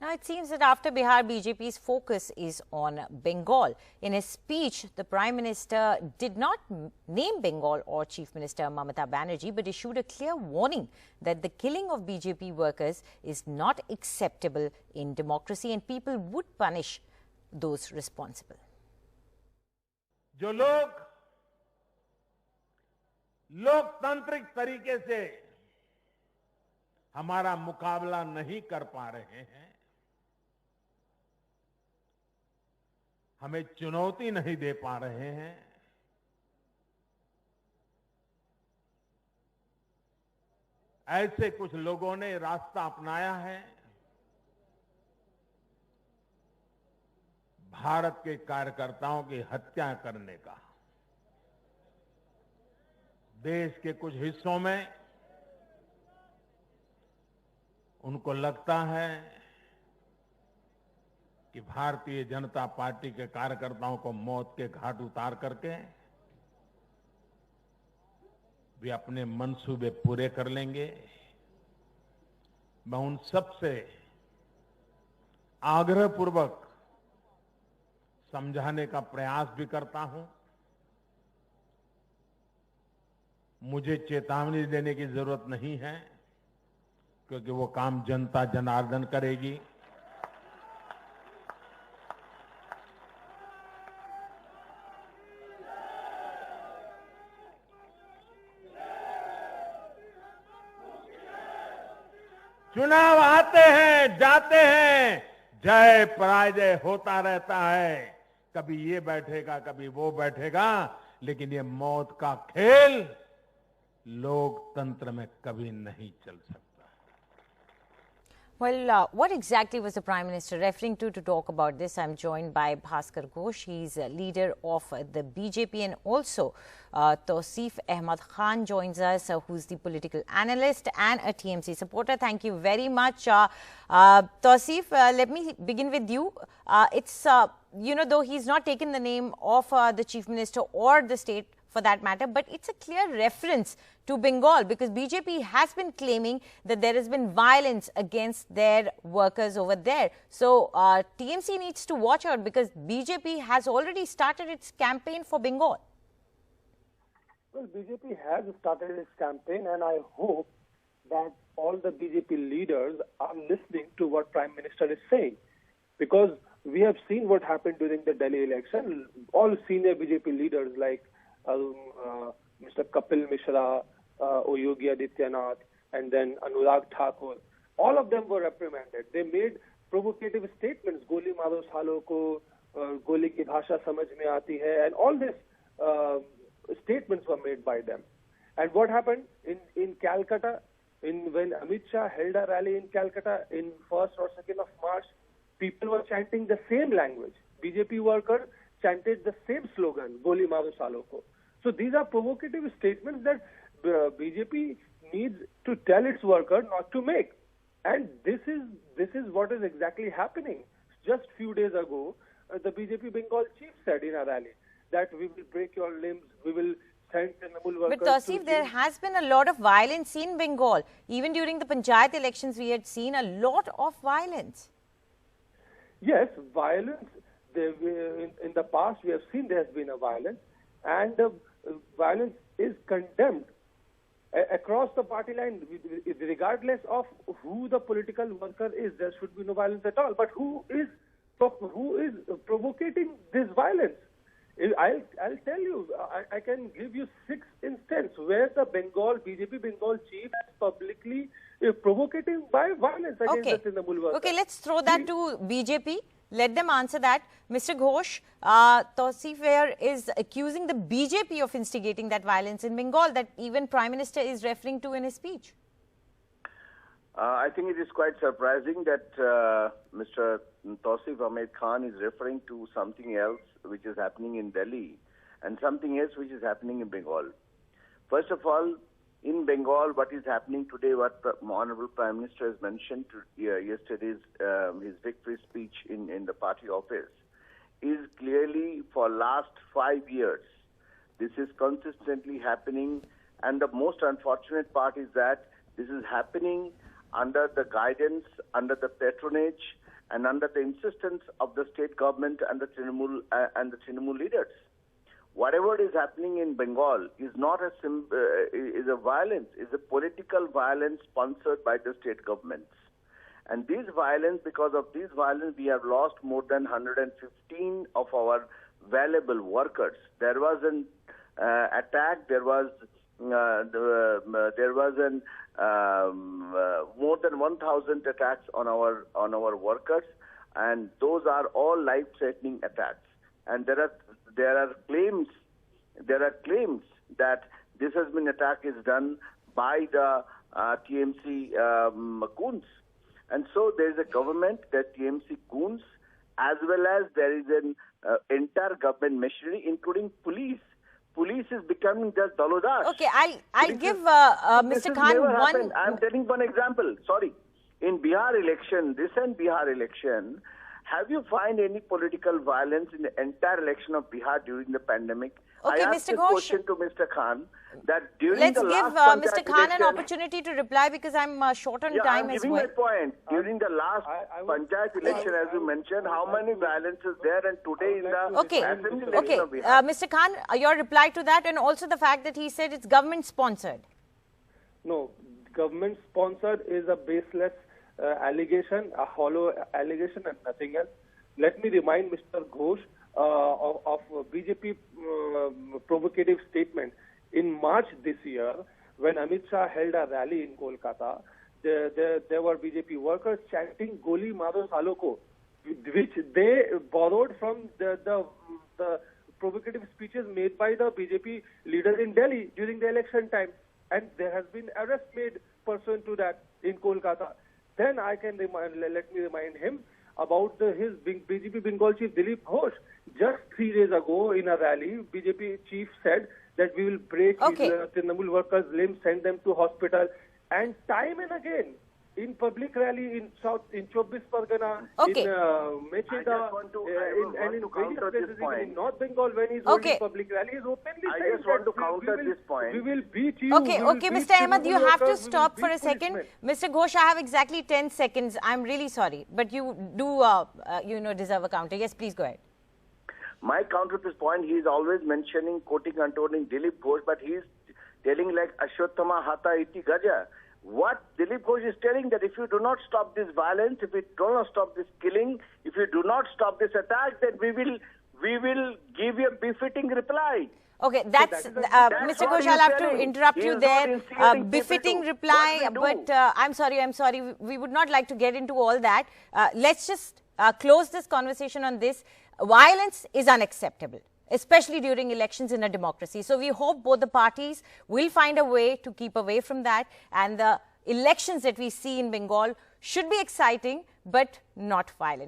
Now, it seems that after Bihar, BJP's focus is on Bengal. In his speech, the Prime Minister did not name Bengal or Chief Minister Mamata Banerjee, but issued a clear warning that the killing of BJP workers is not acceptable in democracy and people would punish those responsible. जो लोग लोकतांत्रिक तरीके से हमारा मुकाबला नहीं कर पा रहे हैं, हमें चुनौती नहीं दे पा रहे हैं, ऐसे कुछ लोगों ने रास्ता अपनाया है भारत के कार्यकर्ताओं की हत्या करने का। देश के कुछ हिस्सों में उनको लगता है कि भारतीय जनता पार्टी के कार्यकर्ताओं को मौत के घाट उतार करके वे अपने मंसूबे पूरे कर लेंगे। मैं उन सब से आग्रहपूर्वक समझाने का प्रयास भी करता हूं। मुझे चेतावनी देने की जरूरत नहीं है, क्योंकि वो काम जनता जनार्दन करेगी। चुनाव आते हैं, जाते हैं, जय पराजय होता रहता है। कभी ये बैठेगा, कभी वो बैठेगा, लेकिन ये मौत का खेल लोकतंत्र में कभी नहीं चल सकता। Well, what exactly was the Prime Minister referring to talk about this? I'm joined by Bhaskar Ghosh. He's a leader of the BJP, and also Tausif Ahmad Khan joins us, who's the political analyst and a TMC supporter. Thank you very much. Tausif, let me begin with you. Though he's not taken the name of the Chief Minister or the state for that matter, but it's a clear reference to Bengal, because BJP has been claiming that there has been violence against their workers over there. So TMC needs to watch out, because BJP has already started its campaign for Bengal. Well, BJP has started its campaign, and I hope that all the BJP leaders are listening to what Prime Minister is saying, because we have seen what happened during the Delhi election. All senior BJP leaders like Mr. Kapil Mishra, Yogi Adityanath, and then Anurag Thakur, all of them were reprimanded. They made provocative statements. Goli maro salo ko, goli ki bhasha samajh mein aati hai, and all these statements were made by them. And what happened in Calcutta, when Amit Shah held a rally in Calcutta in 1st or 2nd of March, people were chanting the same language. BJP workers chanted the same slogan, Goli maro salo ko. So these are provocative statements that BJP needs to tell its workers not to make. And this is what is exactly happening. Just few days ago, the BJP Bengal chief said in a rally that we will break your limbs, we will send Trinamool workers. But Tausif, there has been a lot of violence in Bengal. Even during the Panchayat elections, we had seen a lot of violence. Yes, violence. In the past, we have seen there has been a violence, and violence is condemned across the party line, regardless of who the political worker is. There should be no violence at all. But who is provocating this violence? I'll tell you. I can give you 6 instances where the BJP Bengal chief is publicly provocating by violence against the Trinamool workers. Okay, let's throw that to BJP. Let them answer that. Mr. Ghosh, Tausif here is accusing the BJP of instigating that violence in Bengal that even Prime Minister is referring to in his speech. I think it is quite surprising that Mr. Tausif Ahmed Khan is referring to something else which is happening in Delhi and something else which is happening in Bengal. First of all, in Bengal, what is happening today, what the Honorable Prime Minister has mentioned yesterday's his victory speech in the party office, is clearly for last 5 years. This is consistently happening, and the most unfortunate part is that this is happening under the guidance, under the patronage, and under the insistence of the state government and the Trinamool leaders. Whatever is happening in Bengal is not is a violence, is a political violence sponsored by the state governments. And this violence, because of this violence, we have lost more than 115 of our valuable workers. There was an attack. There was more than 1,000 attacks on our workers, and those are all life-threatening attacks. And there are claims that this has been attack is done by the TMC goons. And so there is a government, the TMC goons, as well as there is an entire government machinery, including police. Police is becoming just Dalodas. Okay, I'll give Mr. Khan one. I'm telling one example. Sorry, in Bihar election, recent Bihar election, have you find any political violence in the entire election of Bihar during the pandemic? Okay, I asked Mr. a Ghosh, question to Mr. Khan that during let's the give last Mr. Khan an opportunity to reply because I'm short on time as well. I'm giving my point. During the last panchayat election, as you mentioned, how many violences there, and today in the assembly election of Bihar. Mr. Khan, your reply to that, and also the fact that he said it's government sponsored. No, government sponsored is a baseless allegation, a hollow allegation, and nothing else. Let me remind Mr. Ghosh of BJP provocative statement in March this year when Amit Shah held a rally in Kolkata. There were BJP workers chanting "Goli Maro Salo Ko," which they borrowed from the provocative speeches made by the BJP leaders in Delhi during the election time, and there has been arrest made pursuant to that in Kolkata. Then let me remind him about his BJP Bengal chief Dilip Ghosh. Just 3 days ago in a rally, BJP chief said that we will break Trinamool workers' limbs, send them to hospital, and time and again in public rally in Chobis Pargana, in Mecheda, and in various places, even in North Bengal, when he's holding public rallies, openly I saying just want to counter this point. We will beat you. Okay, Mr. Ahmed, you have to stop for a second. Mr. Ghosh, I have exactly 10 seconds. I'm really sorry, but you do, deserve a counter. Yes, please go ahead. My counter to this point, he is always mentioning, quoting and quoting Dilip Ghosh, but he is telling like Ashwatthama Hatha Iti Gaja. What Dilip Ghosh is telling that if you do not stop this violence, if you do not stop this killing, if you do not stop this attack, then we will give you a befitting reply. Okay, that's Mr. Ghosh, I'll have to interrupt you there. Befitting reply, but I'm sorry, we would not like to get into all that. Let's just close this conversation on this. Violence is unacceptable, especially during elections in a democracy. So we hope both the parties will find a way to keep away from that, and the elections that we see in Bengal should be exciting but not violent.